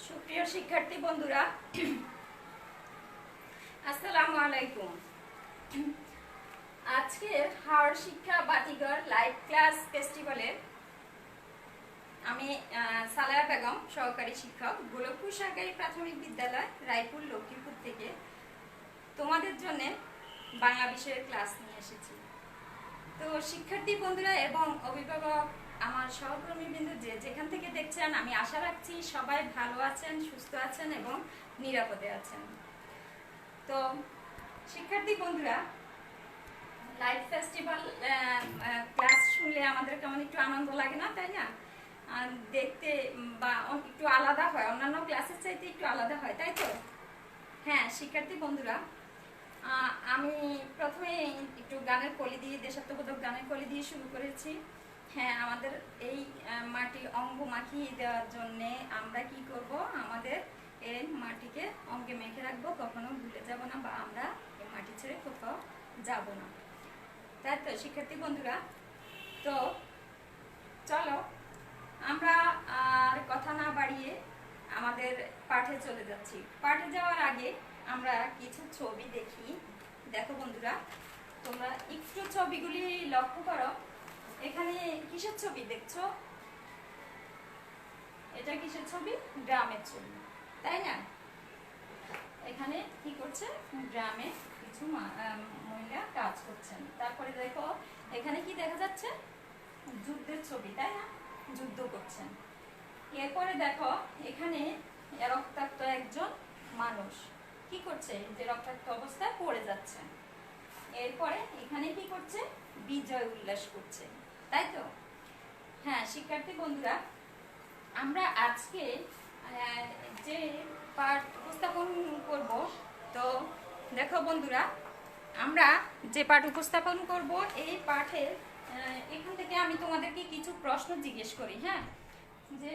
সুপ্রিয় শিক্ষার্থী বন্ধুরা, আসসালামু আলাইকুম। আজকের হাওড় শিক্ষা বাতিঘর লাইভ ক্লাস ফেস্টিভ্যালে আমি সালায়া বেগম, সহকারী শিক্ষক, গোলকপুর সরকারি প্রাথমিক বিদ্যালয়, রায়পুর, লক্ষ্মীপুর থেকে তোমাদের জন্য বাংলা বিষয়ের ক্লাস নিয়ে এসেছি। তো শিক্ষার্থী বন্ধুরা এবং অভিভাবক, আমার সহকর্মীবৃন্দ যে যেখান থেকে দেখছেন, আমি আশা রাখছি সবাই ভালো আছেন, সুস্থ আছেন এবং নিরাপদে আছেন। তো শিক্ষার্থী বন্ধুরা, লাইভ ফেস্টিভ্যাল ক্লাস শুনলে আমাদের কেমন একটু আনন্দ লাগে না, তাই না? দেখতে বা একটু আলাদা হয়, অন্যান্য ক্লাসের চাইতে একটু আলাদা হয়, তাই তো? হ্যাঁ শিক্ষার্থী বন্ধুরা, আমি প্রথমে একটু গানের কলি দিয়ে, দেশাত্মবোধক গানের কলি দিয়ে শুরু করেছি। হ্যাঁ, আমাদের এই মাটি অঙ্গ মাখিয়ে দেওয়ার জন্যে আমরা কি করব, আমাদের এই মাটিকে অঙ্গে মেখে রাখবো, কখনো ভুলে যাব না, বা আমরা এই মাটি ছেড়ে কোথাও যাব না, তাই তো শিক্ষার্থী বন্ধুরা? তো চলো আমরা আর কথা না বাড়িয়ে আমাদের পাঠে চলে যাচ্ছি। পাঠে যাওয়ার আগে আমরা কিছু ছবি দেখি। দেখো বন্ধুরা, তোমরা একটু ছবিগুলি লক্ষ্য করো। এখানে কিসের ছবি দেখছো? এটা কিসের ছবি? গ্রামের ছবি, তাই না? এখানে কি করছে? গ্রামে কিছু মহিলা কাজ করছেন। তারপরে দেখো এখানে কি দেখা যাচ্ছে? যুদ্ধের ছবি, তাই না? যুদ্ধ করছেন। এরপরে দেখো এখানে রক্তাক্ত একজন মানুষ কি করছে, যে রক্তাক্ত অবস্থায় পড়ে যাচ্ছে। এরপরে এখানে কি করছে? বিজয় উল্লাস করছে, তাই তো? হ্যাঁ শিক্ষার্থী বন্ধুরা, আমরা আজকে যে পাঠ উপস্থাপন করব, তো দেখো বন্ধুরা, আমরা যে পাঠ উপস্থাপন করব এই পাঠের এখান থেকে আমি তোমাদেরকে কিছু প্রশ্ন জিজ্ঞেস করি। হ্যাঁ, যে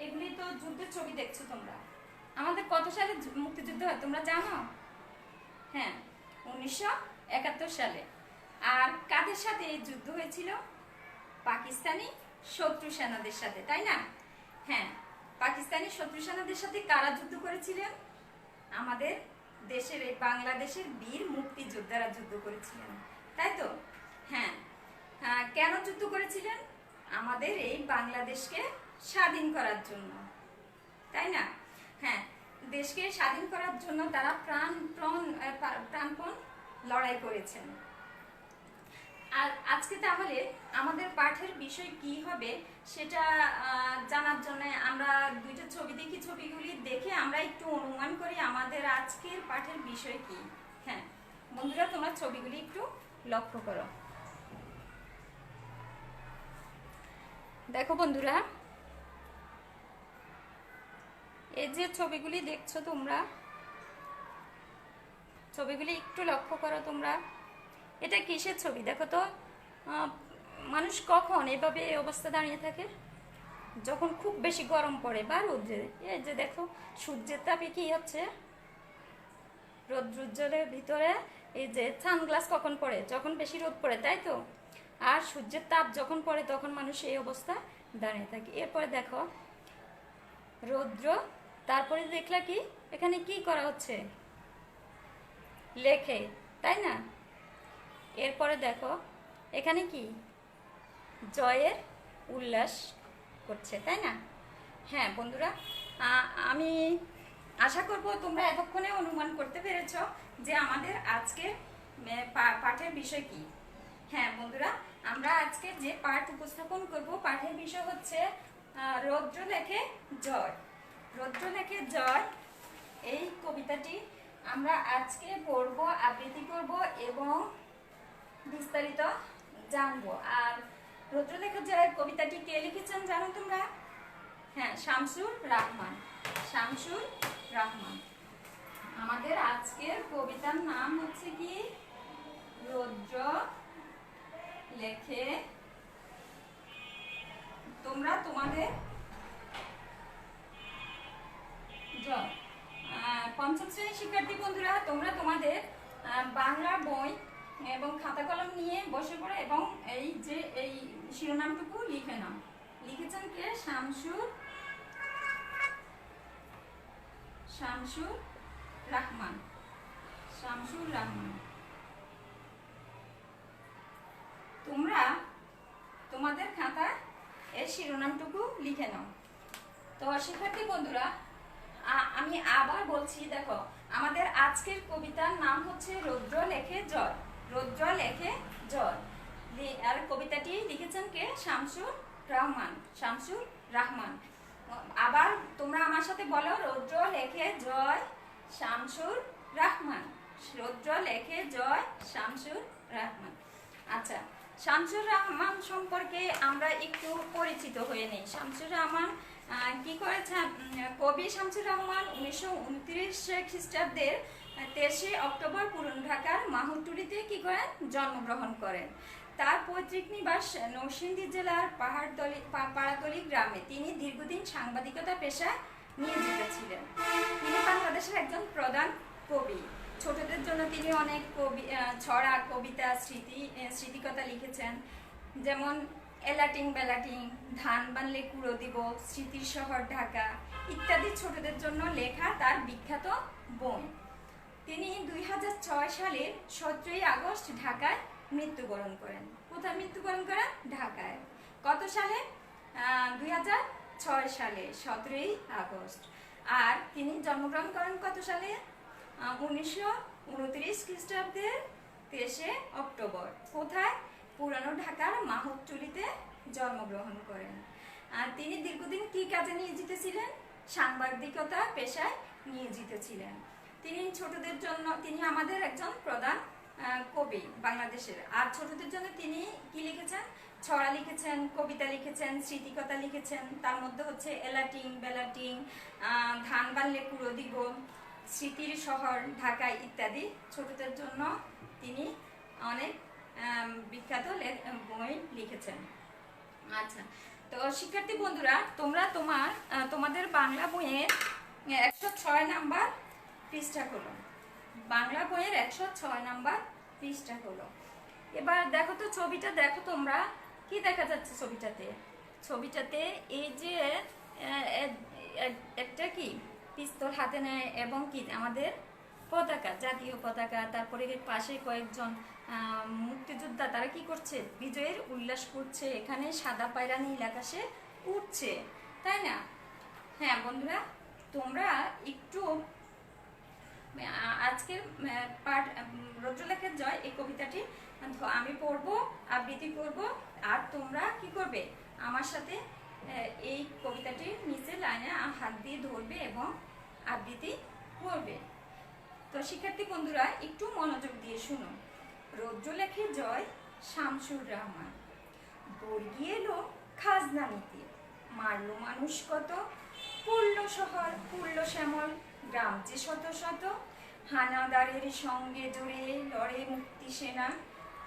এগুলি তো যুদ্ধের ছবি দেখছো তোমরা। আমাদের কত সালে মুক্তিযুদ্ধ হয় তোমরা জানো? হ্যাঁ, 1971 সালে। আর কাদের সাথে এই যুদ্ধ হয়েছিল? পাকিস্তানি শত্রু সেনাদের সাথে, তাই না? হ্যাঁ, পাকিস্তানি শত্রু সেনাদের সাথে কারা যুদ্ধ করেছিলেন? আমাদের দেশের, এই বাংলাদেশের বীর মুক্তিযোদ্ধারা যুদ্ধ করেছিলেন, তাই তো? হ্যাঁ, কেন যুদ্ধ করেছিলেন? আমাদের এই বাংলাদেশকে স্বাধীন করার জন্য, তাই না? হ্যাঁ, দেশকে স্বাধীন করার জন্য তারা প্রাণপণ লড়াই করেছেন। আর আজকে তাহলে আমাদের পাঠের বিষয় কি হবে সেটা জানার জন্য আমরা দুইটা ছবি দেখি। ছবিগুলি দেখে আমরা একটু অনুমান করি আমাদের আজকের পাঠের বিষয় কি। হ্যাঁ বন্ধুরা, তোমরা ছবিগুলি একটু লক্ষ্য করো। দেখো বন্ধুরা, এই যে ছবিগুলি দেখছো তোমরা, ছবিগুলি একটু লক্ষ্য করো তোমরা। এটা কিসের ছবি দেখো তো? মানুষ কখন এভাবে এই অবস্থা দাঁড়িয়ে থাকে? যখন খুব বেশি গরম পড়ে বা রোদ্রে। এই যে দেখো সূর্যের তাপে কি হচ্ছে, রৌদ্রোজ্জ্বলের ভিতরে এই যে সানগ্লাস কখন পড়ে? যখন বেশি রোদ পড়ে, তাই তো? আর সূর্যের তাপ যখন পড়ে তখন মানুষ এই অবস্থা দাঁড়িয়ে থাকে। এরপরে দেখো রৌদ্র, তারপরে দেখলা কি এখানে কি করা হচ্ছে? লেখে, তাই না? এরপরে দেখো এখানে কি জয়ের উল্লাস করছে, তাই না? হ্যাঁ বন্ধুরা, আমি আশা করব তোমরা এতক্ষণে অনুমান করতে পেরেছ যে আমাদের আজকে পাঠের বিষয় কি। হ্যাঁ বন্ধুরা, আমরা আজকে যে পাঠ উপস্থাপন করব পাঠের বিষয় হচ্ছে রৌদ্র লেখে জয়। রৌদ্র লেখে জয়, এই কবিতাটি আমরা আজকে পড়ব, আবৃত্তি করব এবং বিস্তারিত জানবো। আর রৌদ্র লেখে জয় কবিতাটি কে লিখেছেন জানো তোমরা? হ্যাঁ, শামসুর রাহমান। শামসুর রাহমান। আমাদের আজকের কবিতার নাম হচ্ছে কি? রৌদ্র লেখে। তোমরা তোমাদের পঞ্চম শ্রেণীর শিক্ষার্থী বন্ধুরা, তোমরা তোমাদের বাংলা বই এবং খাতা কলম নিয়ে বসে পড়ে এবং এই যে এই শিরোনামটুকু লিখে নাও। লিখেছেন কে? শামসুর শামসুর রহমান। শামসুর রহমান। তোমরা তোমাদের খাতায় এর শিরোনামটুকু লিখে নাও। তো শিক্ষার্থী বন্ধুরা, আমি আবার বলছি, দেখো আমাদের আজকের কবিতার নাম হচ্ছে রৌদ্র লেখে জয়। রৌদ্র লেখে জয়। আর কবিতাটি লিখেছেন কে? শামসুর রহমান। শামসুর রহমান। আবার তোমরা আমার সাথে বলো, রৌদ্র লেখে জয় শামসুর রহমান। রৌদ্র লেখে জয় শামসুর রহমান। আচ্ছা, শামসুর রহমান সম্পর্কে আমরা একটু পরিচিত হয়ে নেই। শামসুর রহমান কি করেছেন? কবি শামসুর রহমান 1929 খ্রিস্টাব্দের 23 অক্টোবর পুরান ঢাকার মাহুরটুলিতে কি করেন? জন্মগ্রহণ করেন। তার পৈতৃক নিবাস নরসিংদী জেলার পাড়াতলী গ্রামে। তিনি দীর্ঘদিন সাংবাদিকতা পেশায় নিয়োজিত ছিলেন। তিনি বাংলাদেশের একজন প্রধান কবি। ছোটদের জন্য তিনি অনেক ছড়া, কবিতা, স্মৃতিকথা লিখেছেন। যেমন এলাটিং বেলাটিং, ধান বানলে কুড়ো দিব, স্মৃতির শহর ঢাকা ইত্যাদি ছোটদের জন্য লেখা তার বিখ্যাত বই। তিনি 2006 সালের 17 আগস্ট ঢাকায় মৃত্যুবরণ করেন। কোথায় মৃত্যুবরণ করেন? ঢাকায়। কত সালে? 2006 সালে 17 আগস্ট। আর তিনি জন্মগ্রহণ করেন কত সালে? 1929 খ্রিস্টাব্দের 23 অক্টোবর। কোথায়? পুরানো ঢাকার মাহুরটুলিতে জন্মগ্রহণ করেন। আর তিনি দীর্ঘদিন কি কাজে নিয়োজিত ছিলেন? সাংবাদিকতা পেশায় নিয়োজিত ছিলেন। তিনি ছোটদের জন্য, তিনি আমাদের একজন প্রধান কবি বাংলাদেশের। আর ছোটদের জন্য তিনি কি লিখেছেন? ছড়া লিখেছেন, কবিতা লিখেছেন, স্মৃতিকথা লিখেছেন। তার মধ্যে হচ্ছে এলাটিং বেলাটিং, ধান বানলে কুড়ো দিব, স্মৃতির শহর ঢাকা ইত্যাদি ছোটদের জন্য তিনি অনেক বিখ্যাত বই লিখেছেন। আচ্ছা, তো শিক্ষার্থী বন্ধুরা, তোমরা তোমাদের বাংলা বইয়ের 106 নাম্বার পৃষ্ঠা খোলো। বাংলা বইয়ের 106 নাম্বার পৃষ্ঠা খোলো। এবার দেখো তো ছবিটা, দেখো তোমরা কি দেখা যাচ্ছে ছবিটাতে? ছবিটাতে এই যে একটা কি পিস্তল হাতে নেয় এবং কি আমাদের পতাকা, জাতীয় পতাকা। তারপরে পাশে কয়েকজন মুক্তিযোদ্ধা, তারা কি করছে? বিজয়ের উল্লাস করছে। এখানে সাদা পায়রা নীল আকাশে উঠছে, তাই না? হ্যাঁ বন্ধুরা, তোমরা একটু আজকের পাঠ রৌদ্র লেখে জয় এই কবিতাটি আমি পড়বো, আবৃত্তি করব। আর তোমরা কি করবে? আমার সাথে এই কবিতাটির নিচে লাইনে হাত দিয়ে ধরবে এবং আবৃত্তি করবে। তো শিক্ষার্থী বন্ধুরা, একটু মনোযোগ দিয়ে শুনো। রৌদ্র লেখে জয় শামসুর রহমান। বর্গি এলো খাজনা নিতে, মারলো মানুষ কত, পড়ল শহর, পড়ল শ্যামল, গ্রাম যে শত শত, হানাদারের সঙ্গে জড়ে লড়ে মুক্তি সেনা,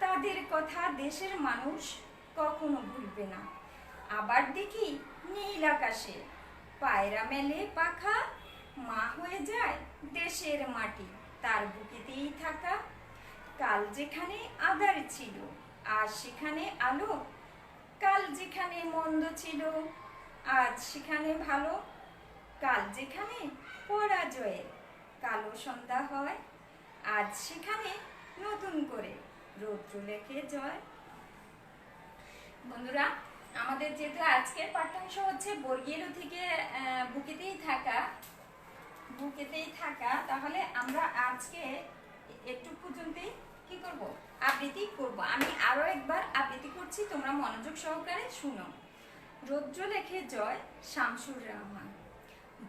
তাদের কথা দেশের মানুষ কখনো ভুলবে না। আবার দেখি নীল আকাশে পায়রা মেলে পাখা, মা হয়ে যায় দেশের মাটি তার বুকেতেই থাকা। কাল যেখানে আঁধার ছিল আজ সেখানে আলো, কাল যেখানে মন্দ ছিল আজ সেখানে ভালো, কাল যেখানে পরাজয়ের কালো সন্ধ্যা হয় আজ সেখানে নতুন করে রৌদ্র লেখে জয়। বন্ধুরা, আমাদের যেহেতু আজকের পাঠ্যাংশ হচ্ছে বর্গি এলো থেকে বুকেতেই থাকা, তাহলে আমরা আজকে একটু পর্যন্তই কি করব? আবৃত্তি করব। আমি আরো একবার আবৃত্তি করছি, তোমরা মনোযোগ সহকারে শুনো। রৌদ্র লেখে জয় শামসুর রহমান।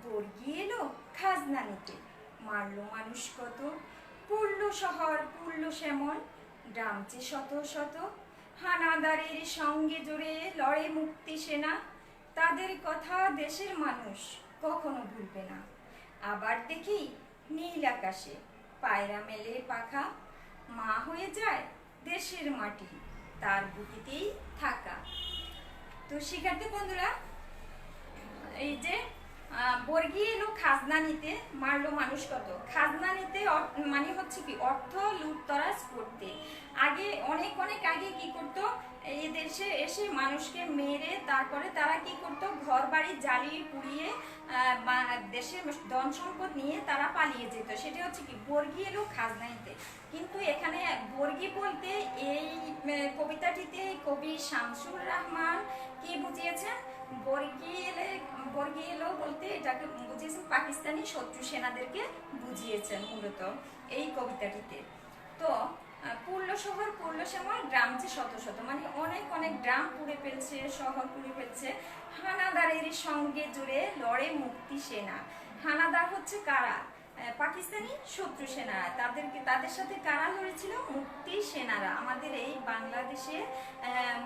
বর্গি এলো খাজনা নিতে, মারলো মানুষ কত, পড়ল শহর, পড়ল শ্যামল, গ্রাম যে শত শত, হানাদারের সঙ্গে জড়ে লড়ে মুক্তি সেনা, তাদের কথা দেশের মানুষ কখনো ভুলবে না। আবার দেখি নীল আকাশে পায়রা মেলে পাখা, মা হয়ে যায় দেশের মাটি তার বুকেতেই থাকা। তো শিক্ষার্থী বন্ধুরা, এই যে বর্গি এলো খাজনা নিতে, মারলো মানুষ কত। খাজনা নিতে মানে হচ্ছে কি? অর্থ লুটতরাজ করতে। আগে অনেক আগে কি করতো? এই দেশে এসে মানুষকে মেরে তারপরে তারা কি করতো, ঘর বাড়ি জ্বালিয়ে পুড়িয়ে দেশের ধন সম্পদ নিয়ে তারা পালিয়ে যেত। সেটা হচ্ছে কি, বর্গী এলো খাজনা নিতে। কিন্তু এখানে বর্গী বলতে এই কবিতাটিতে কবি শামসুর রহমান কি বুঝিয়েছেন, বর্গী এলো বলতে এটাকে বুঝিয়েছেন পাকিস্তানি শত্রু সেনাদেরকে বুঝিয়েছেন মূলত এই কবিতাটিতে। তো পুরলো শহর পুরলো সময় গ্রাম যে শত শত, মানে অনেক অনেক গ্রাম পুড়ে ফেলছে, শহর পুড়ে ফেলছে। হানাদারের সঙ্গে জুড়ে লড়ে মুক্তি সেনা। হানাদার হচ্ছে কারা, পাকিস্তানি শত্রু সেনারা। তাদের সাথে কারা লড়েছিল, মুক্তি সেনারা, আমাদের এই বাংলাদেশে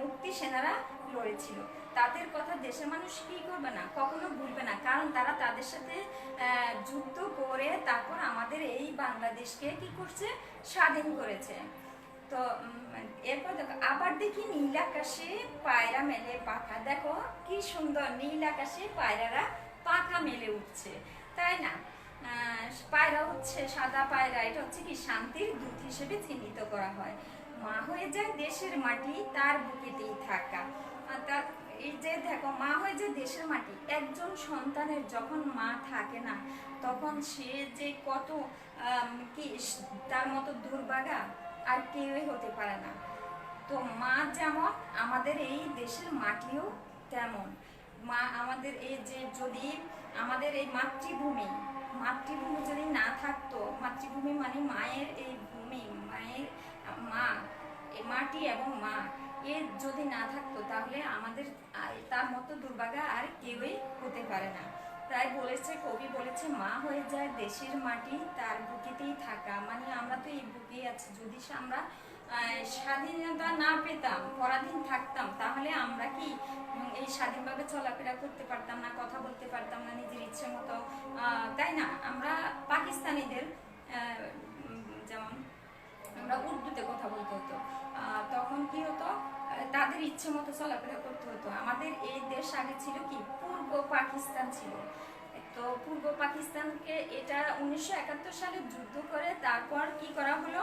মুক্তি সেনারা লড়েছিল। তাদের কথা দেশের মানুষ কি করবে না, কখনো ভুলবে না, কারণ তারা তাদের সাথে যুদ্ধ করে তারপর আমাদের এই বাংলাদেশকে কি করছে, স্বাধীন করেছে। তো এরপর দেখো, আবার দেখি নীল আকাশে পায়রা মেলে পাখা। দেখো কি সুন্দর, নীল আকাশে পায়রারা পাখা মেলে উঠছে, তাই না? পায়রা হচ্ছে সাদা পায়রা, এটা হচ্ছে কি শান্তির দূত হিসেবে চিহ্নিত করা হয়। মা হয়ে যায় দেশের মাটি তার বুকেতেই থাকা। এই যে দেখো, মা হয়ে যায় দেশের মাটি। একজন সন্তানের যখন মা থাকে না, তখন সে যে কত কি, তার মতো দুর্ভাগা আর কেউই হতে পারে না। তো মা যেমন, আমাদের এই দেশের মাটিও তেমন। মা আমাদের এই যে, যদি আমাদের এই মাতৃভূমি যদি না থাকতো, মাতৃভূমি মানে মায়ের এই ভূমি, মায়ের মা, এই মাটি এবং মা এর যদি না থাকতো, তাহলে আমাদের তার মতো দুর্ভাগা আর কেউই হতে পারে না। তাই বলেছে, কবি বলেছে, মা হয়ে যায় দেশের মাটি তার বুকেতেই থাকা। মানে আমরা তো এই বুকেই আছি। যদি আমরা স্বাধীনতা না পেতাম, পরাধীন থাকতাম, তাহলে আমরা কি এই স্বাধীনভাবে চলাফেরা করতে পারতাম না, কথা বলতে পারতাম না নিজের ইচ্ছে মতো, তাই না? আমরা পাকিস্তানিদের যেমন আমরা উর্দুতে কথা বলতে হতো, তখন কি হতো, তাদের ইচ্ছে মতো চলাফেরা করতে হতো। আমাদের এই দেশ আগে ছিল কি, পূর্ব পাকিস্তান ছিল। তো পূর্ব পাকিস্তানকে এটা 1971 সালে যুদ্ধ করে তারপর কি করা হলো,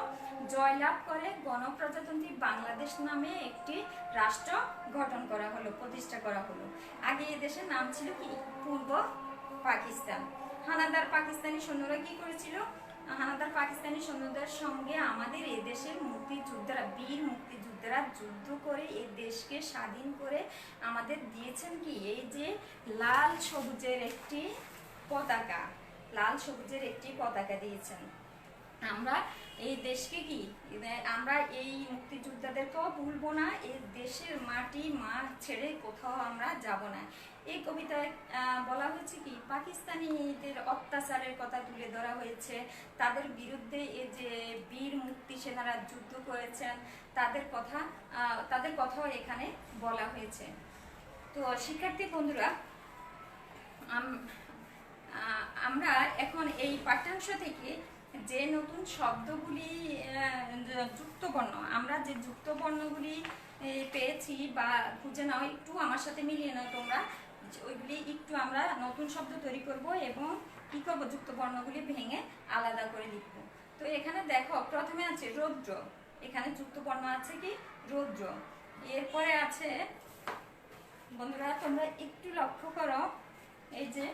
জয়লাভ করে গণপ্রজাতন্ত্রী বাংলাদেশ নামে একটি রাষ্ট্র গঠন করা হলো, প্রতিষ্ঠা করা হলো। আগে এই দেশের নাম ছিল কি, পূর্ব পাকিস্তান। হানাদার পাকিস্তানি সৈন্যরা কি করেছিল, হানাদার পাকিস্তানি সৈন্যদের সঙ্গে আমাদের এই দেশের মুক্তিযোদ্ধারা, বীর মুক্তিযোদ্ধারা যুদ্ধ করে এই দেশকে স্বাধীন করে আমাদের দিয়েছেন কি, এই যে লাল সবুজের একটি পতাকা, লাল সবুজের একটি পতাকা দিয়েছেন। আমরা এই দেশকে কি, আমরা এই মুক্তিযোদ্ধাদেরকেও ভুলবো না, এই দেশের মাটি মা ছেড়ে কোথাও আমরা যাব না। এই কবিতায় বলা হয়েছে কি, পাকিস্তানিদের অত্যাচারের কথা তুলে ধরা হয়েছে, তাদের বিরুদ্ধে এই যে বীর মুক্তি সেনারা যুদ্ধ করেছেন তাদের কথাও এখানে বলা হয়েছে। তো শিক্ষার্থী বন্ধুরা, আমরা এখন এই পাঠ্যাংশ থেকে যে নতুন শব্দগুলি, যুক্তবর্ণ, আমরা যে যুক্তবর্ণগুলি পেয়েছি বা খুঁজে নাও, একটু আমার সাথে মিলিয়ে নাও তোমরা, ওইগুলি একটু আমরা নতুন শব্দ তৈরি করব এবং কি করব, যুক্তবর্ণগুলি ভেঙে আলাদা করে লিখব। তো এখানে দেখো, প্রথমে আছে রৌদ্র, এখানে যুক্তবর্ণ আছে কি, রৌদ্র। এরপরে আছে, বন্ধুরা তোমরা একটু লক্ষ্য করো, এই যে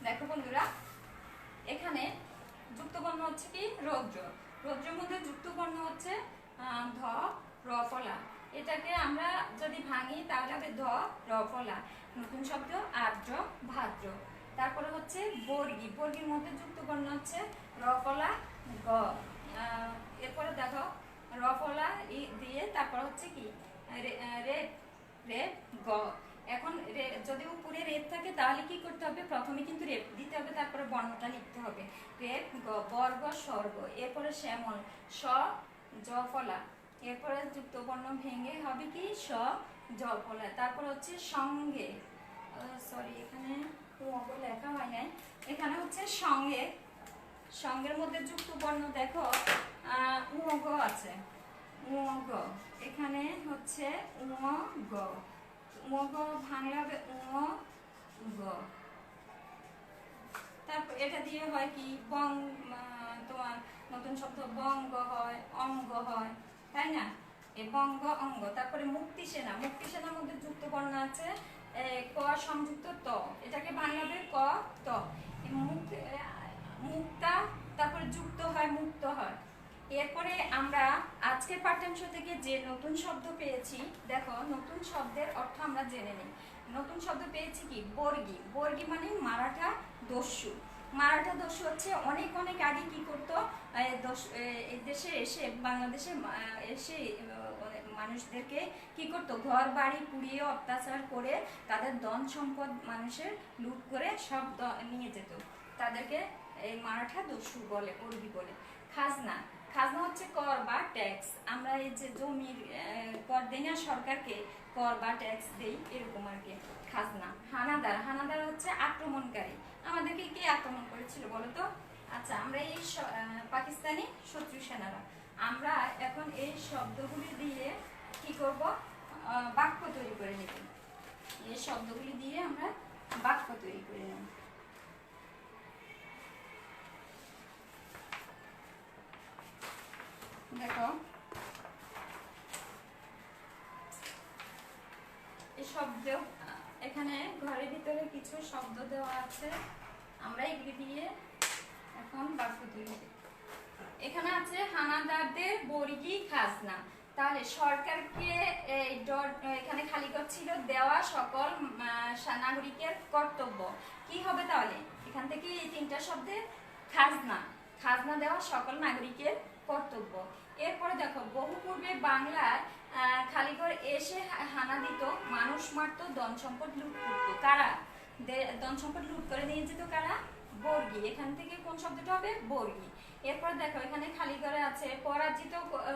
দেখো বন্ধুরা, এখানে যুক্তবর্ণ হচ্ছে কি, রৌদ্র। রৌদ্রের মধ্যে যুক্তবর্ণ হচ্ছে ধ, র ফলা। এটাকে আমরা যদি ভাঙি তাহলে হবে ধ, র ফলা। নতুন শব্দ আর্দ্র, ভাদ্র। তারপরে হচ্ছে বর্গী, বর্গীর মধ্যে যুক্তবর্ণ হচ্ছে র ফলা, গ। এরপরে দেখো, র ফলা দিয়ে তারপর হচ্ছে কি, রে, রে, গ। এখন যদি উপরে রেপ থাকে তাহলে কি করতে হবে, প্রথমে কিন্তু রেপ দিতে হবে, তারপরে বর্ণটা লিখতে হবে, রেপ, গ, বর্গ, স্বর্গ। এরপরে শ্যামল, স, জ ফলা। এরপরে যুক্তবর্ণ ভেঙে হবে কি, স, জ ফলা। তারপর হচ্ছে সঙ্গে, সরি এখানে লেখা হয় নাই, এখানে হচ্ছে সঙ্গে, সঙ্গের মধ্যে যুক্তবর্ণ দেখো উগ আছে, উগ। এখানে হচ্ছে উগ, উগ ভাঙলে হবে উগ, গ। তারপর এটা দিয়ে হয় কি বং, তোমার নতুন শব্দ বঙ্গ হয়, অঙ্গ হয়, তাই না? এই বঙ্গ অঙ্গ। তারপরে মুক্তি সেনা, মুক্তি সেনার মধ্যে যুক্ত বর্ণ আছে ক সংযুক্ত ত, এটাকে বাংলাতে ক ত। মুক্তা, তারপরে যুক্ত হয়, মুক্ত হয়। এরপরে আমরা আজকের পাঠ্যাংশ থেকে যে নতুন শব্দ পেয়েছি, দেখো নতুন শব্দের অর্থ আমরা জেনে নিই। নতুন শব্দ পেয়েছি কি বর্গী। বর্গী মানে মারাঠা দস্যু। মারাঠা দস্যু হচ্ছে অনেক অনেক আগে কি করতো, এই দেশে এসে, বাংলাদেশে এসে মানুষদেরকে কি করতো, ঘর বাড়ি পুড়িয়ে অত্যাচার করে তাদের ধন সম্পদ মানুষের লুট করে সব নিয়ে যেত। তাদেরকে এই মারাঠা দস্যু বলে, বর্গী বলে। খাজনা, খাজনা হচ্ছে কর বা ট্যাক্স। আমরা এই যে জমির কর দেই না সরকারকে, কর বা ট্যাক্স দেই, এরকম আর কি খাজনা। হানাদার, হানাদার হচ্ছে আক্রমণকারী। আমাদেরকে কে আক্রমণ করেছিল বলো তো? আচ্ছা, আমরা এই পাকিস্তানি শত্রু সেনারা। আমরা এখন এই শব্দগুলি দিয়ে কি করব, বাক্য তৈরি করে নেব। এই শব্দগুলি দিয়ে আমরা বাক্য তৈরি করে নেব। দেখো এই শব্দ, এখানে ঘরের ভিতরে কিছু শব্দ দেওয়া আছে, আমরা এগুলি দিয়ে এখন বাক্য তৈরি করি। এখানে আছে হানাদারদের বর্গী খাজনা। তাহলে সরকারকে এখানে খালি করছিল দেওয়া সকল নাগরিকের কর্তব্য। কি হবে তাহলে? এখান থেকে এই তিনটা শব্দের খাজনা, খাজনা দেওয়া সকল নাগরিকের কর্তব্য। এরপরে দেখো বহু পূর্বে বাংলায় খালিঘর এসে হানা দিত, মানুষ মারত, ধন সম্পদ লুট করতো। কারা ধন সম্পদ লুট করে নিয়ে যেত? কারা? বর্গী। এখান থেকে কোন শব্দটা হবে? বর্গী। এরপর দেখো এখানে খালি ঘরে আছে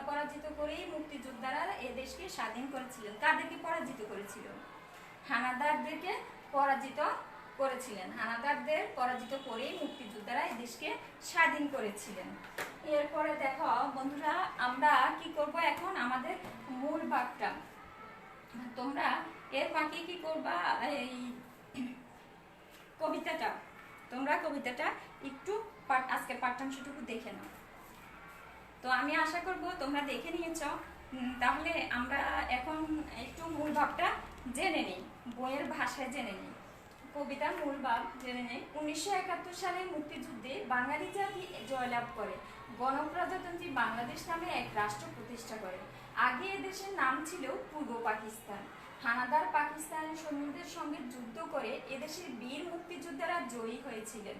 পরাজিত করেই মুক্তিযোদ্ধারা এ দেশকে স্বাধীন করেছিলেন। কাদেরকে পরাজিত করেছিল? হানাদারদেরকে পরাজিত করেছিলেন। হানাদারদের পরাজিত করেই মুক্তিযোদ্ধারা এই দেশকে স্বাধীন করেছিলেন। এরপরে দেখো বন্ধুরা, আমরা কি করব এখন, আমাদের মূল বাক্যটা তোমরা এর ফাঁকে কি করবা, এই কবিতাটা, তোমরা কবিতাটা একটু আজকের পাঠ্যাংশটুকু দেখে নাও। তো আমি আশা করব তোমরা দেখে নিয়েছ। তাহলে আমরা এখন একটু মূল ভাবটা জেনে নিই, বইয়ের ভাষায় জেনে নিই, কবিতার মূল ভাব জেনে নিই। 1971 সালে মুক্তিযুদ্ধে বাঙালি জাতি জয়লাভ করে গণপ্রজাতন্ত্রী বাংলাদেশ নামে এক রাষ্ট্র প্রতিষ্ঠা করে। আগে এদেশের নাম ছিল পূর্ব পাকিস্তান। হানাদার পাকিস্তানি সৈন্যদের সঙ্গে যুদ্ধ করে এদেশের বীর মুক্তিযোদ্ধারা জয়ী হয়েছিলেন।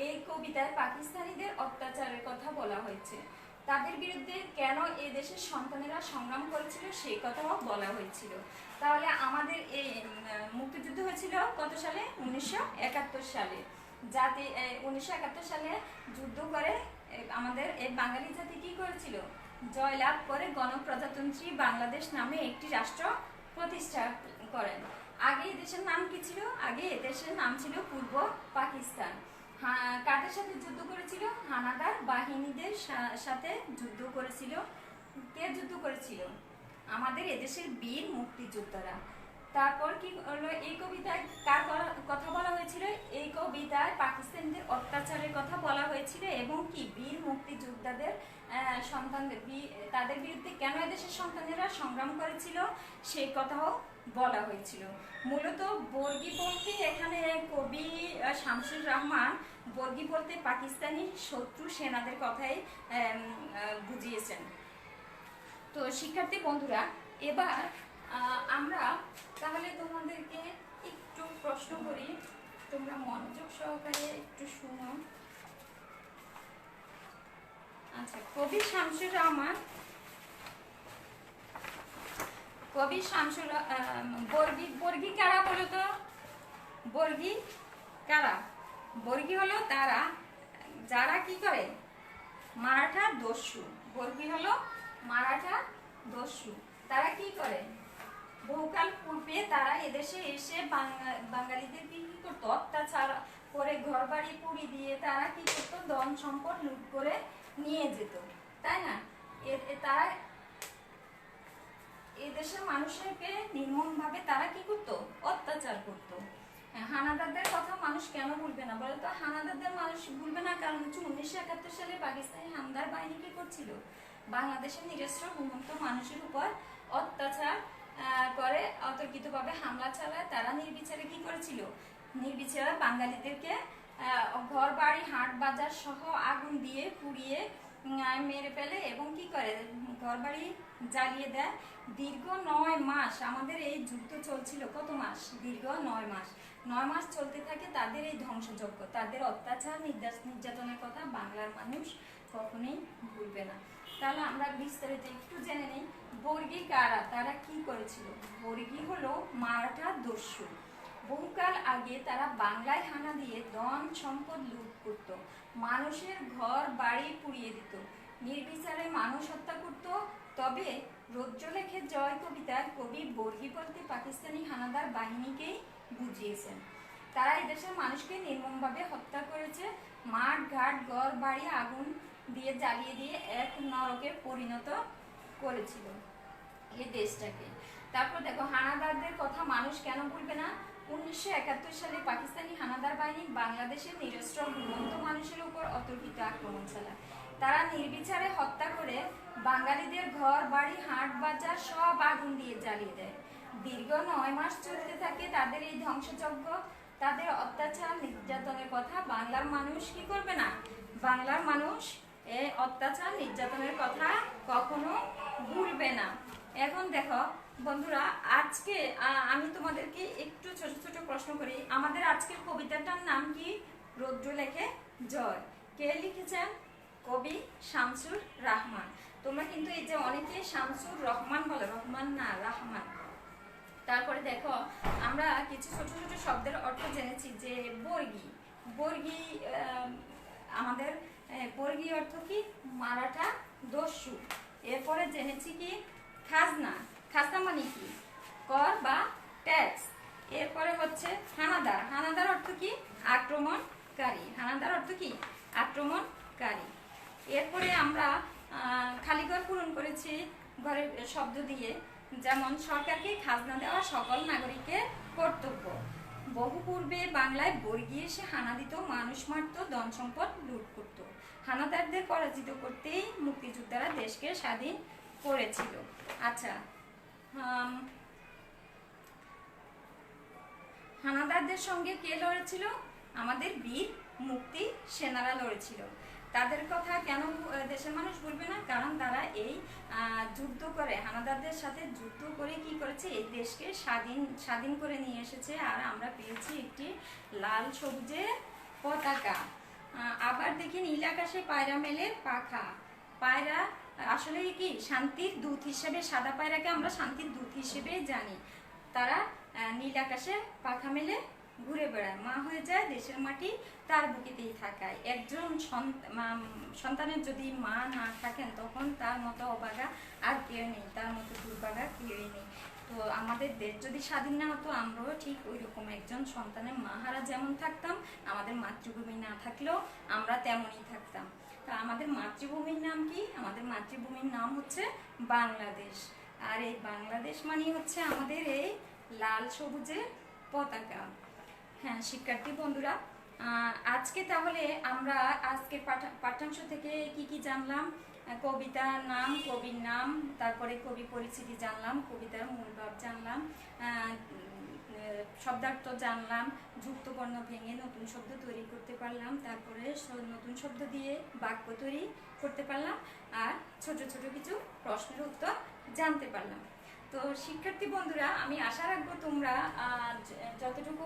এই কবিতায় পাকিস্তানিদের অত্যাচারের কথা বলা হয়েছে। তাদের বিরুদ্ধে কেন এ দেশের সন্তানেরা সংগ্রাম করেছিল সেই কথাও বলা হয়েছিল। তাহলে আমাদের এই মুক্তিযুদ্ধ হয়েছিল কত সালে? 1971 সালে। জাতি 1971 সালে যুদ্ধ করে আমাদের এই বাঙালি জাতি কি করেছিল? জয়লাভ করে গণপ্রজাতন্ত্রী বাংলাদেশ নামে একটি রাষ্ট্র প্রতিষ্ঠা করেন। আগে এই দেশের নাম কি ছিল? আগে এ দেশের নাম ছিল পূর্ব পাকিস্তান। কাদের সাথে যুদ্ধ করেছিল? হানাদার বাহিনীদের সাথে যুদ্ধ করেছিল। কে যুদ্ধ করেছিল? আমাদের এদেশের বীর মুক্তিযোদ্ধারা। তারপর কি হলো, এই কবিতায় কার কথা বলা হয়েছিল? এই কবিতায় পাকিস্তানিদের অত্যাচারের কথা বলা হয়েছিল এবং কি বীর মুক্তিযোদ্ধাদের সন্তানদের, তাদের বিরুদ্ধে কেন এদেশের সন্তানেরা সংগ্রাম করেছিল সেই কথাও বলা হয়েছিল। মূলত বর্গী বলতে এখানে কবি শামসুর রহমান বর্গী বলতে পাকিস্তানি শত্রু সেনাদের কথাই বুঝিয়েছেন। তো শিক্ষার্থী বন্ধুরা, এবার আমরা তাহলে তোমাদেরকে একটু প্রশ্ন করি, তোমরা মনোযোগ সহকারে একটু শুনো। আচ্ছা, কবি শামসুর রহমান, বর্গী কারা বলো তো? বর্গী কারা? বর্গী হলো তারা যারা কি করে? মারাঠা দস্যু। বর্গী হলো মারাঠা দস্যু। তারা কি করে? বহুকাল পূর্বে তারা এদেশে এসে বাঙালিদের কি করতো? অত্যাচার করে ঘর বাড়ি পুড়ি দিয়ে তারা কি করতো? ধন সম্পদ লুট করে নিয়ে যেত, তাই না? তারা এদেশের মানুষকে নির্মমভাবে তারা কি করতো? অত্যাচার করতো। হানাদারদের কথা মানুষ কেন ভুলবে না বলতো? হানাদারদের মানুষ ভুলবে না কারণ হচ্ছে 1971 সালে পাকিস্তানি হামদার বাহিনী কি করছিল? বাংলাদেশের নিরস্ত্র ঘুমন্ত মানুষের উপর অত্যাচার করে অতর্কিতভাবে হামলা চালায়। তারা নির্বিচারে কি করেছিল? নির্বিচারে বাঙালিদেরকে ঘর বাড়ি হাট বাজার সহ আগুন দিয়ে পুড়িয়ে মেরে ফেলে এবং কি করে? ঘর বাড়ি জ্বালিয়ে দেয়। দীর্ঘ 9 মাস আমাদের এই যুদ্ধ চলছিল। কত মাস? দীর্ঘ 9 মাস। 9 মাস চলতে থাকে তাদের এই ধ্বংসযজ্ঞ, তাদের অত্যাচার নির্যাতনের কথা বাংলার মানুষ কখনোই ভুলবে না। তাহলে আমরা বিস্তারিত একটু জেনে নিই। বর্গী কারা, তারা কি করেছিল? বর্গী হলো মারাঠা দস্যু। বহুকাল আগে তারা বাংলায় হানা দিয়ে ধন সম্পদ লুট করত, মানুষের ঘর বাড়ি পুড়িয়ে দিত, নির্বিচারে মানুষ হত্যা করত। তবে রৌদ্রলেখে জয় কবিতার কবি বর্গী বলতে পাকিস্তানি হানাদার বাহিনীকেই বুঝিয়েছেন। তারা এদেশের মানুষকে নির্মমভাবে হত্যা করেছে, মাঠ ঘাট ঘর বাড়ি আগুন দিয়ে জ্বালিয়ে দিয়ে এক নরকে পরিণত করেছিল এই দেশটাকে। তারপর দেখো হানাদারদের কথা মানুষ কেন ভুলবে না? 1971 সালে পাকিস্তানি হানাদার বাহিনী বাংলাদেশের নিরস্ত্র ঘুমন্ত মানুষের উপর অতর্কিত আক্রমণ চালায়। তারা নির্বিচারে হত্যা করে বাঙালিদের ঘর বাড়ি হাট বাজার সব আগুন দিয়ে জ্বালিয়ে দেয়। দীর্ঘ 9 মাস চলতে থাকে তাদের এই ধ্বংসযজ্ঞ, তাদের অত্যাচার নির্যাতনের কথা বাংলার মানুষ কি করবে না? বাংলার মানুষ এই অত্যাচার নির্যাতনের কথা কখনো ভুলবে না। এখন দেখো বন্ধুরা, আজকে আমি তোমাদেরকে একটু ছোট ছোট প্রশ্ন করি। আমাদের আজকের কবিতাটার নাম কি? রৌদ্রলেখে জয়। কে লিখেছেন? কবি শামসুর রাহমান। তোমরা কিন্তু এই যে অনেকে শামসুর রহমান বলে, রহমান না, রাহমান। তারপরে দেখো আমরা কিছু ছোট ছোট শব্দের অর্থ জেনেছি। যে বর্গী, বর্গী আমাদের বর্গী অর্থ কি? মারাঠা দস্যু। এরপরে জেনেছি কি? খাজনা, খাজনা মানে কি? কর বা ট্যাক্স। এরপরে হচ্ছে হানাদার, হানাদার অর্থ কি? আক্রমণকারী। হানাদার অর্থ কি? আক্রমণকারী। এরপরে আমরা খালিঘর পূরণ করেছি ঘরের শব্দ দিয়ে, যেমন সরকারকে খাজনা দেওয়া সকল নাগরিকের কর্তব্য। বহু পূর্বে বাংলায় বর্গী এসে হানা দিত, মানুষ মারত, ধন সম্পদ লুট করত। হানাদারদের পরাজিত করতেই মুক্তিযোদ্ধারা দেশকে স্বাধীন করেছিল। আচ্ছা, হানাদারদের সঙ্গে কে লড়েছিল? আমাদের বীর মুক্তি সেনারা লড়েছিল। তাদের কথা কেন দেশের মানুষ বলবে না? কারণ তারা এই যুদ্ধ করে, হানাদারদের সাথে যুদ্ধ করে কি করেছে? এই দেশকে স্বাধীন করে নিয়ে এসেছে। আর আমরা পেয়েছি একটি লাল সবুজের পতাকা। আবার দেখি নীল আকাশে পায়রা মেলে পাখা। পায়রা আসলে কি? শান্তির দূত হিসেবে, সাদা পায়রাকে আমরা শান্তির দূত হিসেবে জানি। তারা নীল আকাশে পাখা মেলে ঘুরে বেড়ায়, মা হয়ে যায় দেশের মাটি তার বুকেতেই থাকায়। একজন সন্তানের যদি মা না থাকেন তখন তার মতো অবাগা আর কেউ নেই, তার মতো দুর্ভাগা কেউই নেই। তো আমাদের দেশ যদি স্বাধীন না হতো, আমরাও ঠিক ওই রকম একজন সন্তানের মাহারা যেমন থাকতাম, আমাদের মাতৃভূমি না থাকলেও আমরা তেমনই থাকতাম। তা আমাদের মাতৃভূমির নাম কি? আমাদের মাতৃভূমির নাম হচ্ছে বাংলাদেশ। আর এই বাংলাদেশ মানে হচ্ছে আমাদের এই লাল সবুজের পতাকা। হ্যাঁ শিক্ষার্থী বন্ধুরা, আজকে তাহলে আমরা আজকে পাঠ্যাংশ থেকে কি কি জানলাম? কবিতার নাম, কবির নাম, তারপরে কবি পরিচিতি জানলাম, কবিতার মূল ভাব জানলাম, শব্দার্থ জানলাম, যুক্ত বর্ণ ভেঙে নতুন শব্দ তৈরি করতে পারলাম, তারপরে নতুন শব্দ দিয়ে বাক্য তৈরি করতে পারলাম, আর ছোট ছোট কিছু প্রশ্নের উত্তর জানতে পারলাম। তো শিক্ষার্থী বন্ধুরা, আমি আশা রাখবো তোমরা যতটুকু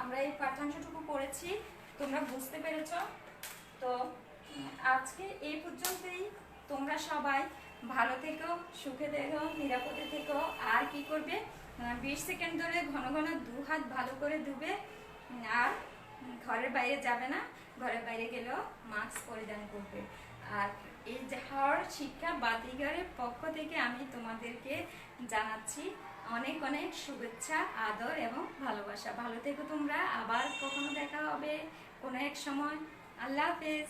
আমরা এই পাঠ্যাংশটুকু পড়েছি তোমরা বুঝতে পেরেছ। তো আজকে এই পর্যন্তই। তোমরা সবাই ভালো থেকো, সুখে থেকো, নিরাপদে থেকো। আর কি করবে? 20 সেকেন্ড ধরে ঘন ঘন 2 হাত ভালো করে ধুবে। আর ঘরের বাইরে যাবে না, ঘরের বাইরে গেলেও মাস্ক পরিধান করবে। আর এই ঝড় শিক্ষা বাতিঘরের পক্ষ থেকে আমি তোমাদেরকে জানাচ্ছি অনেক অনেক শুভেচ্ছা, আদর এবং ভালোবাসা। ভালো থেকো তোমরা। আবার কখনো দেখা হবে কোনো এক সময়। আল্লাহ হাফেজ।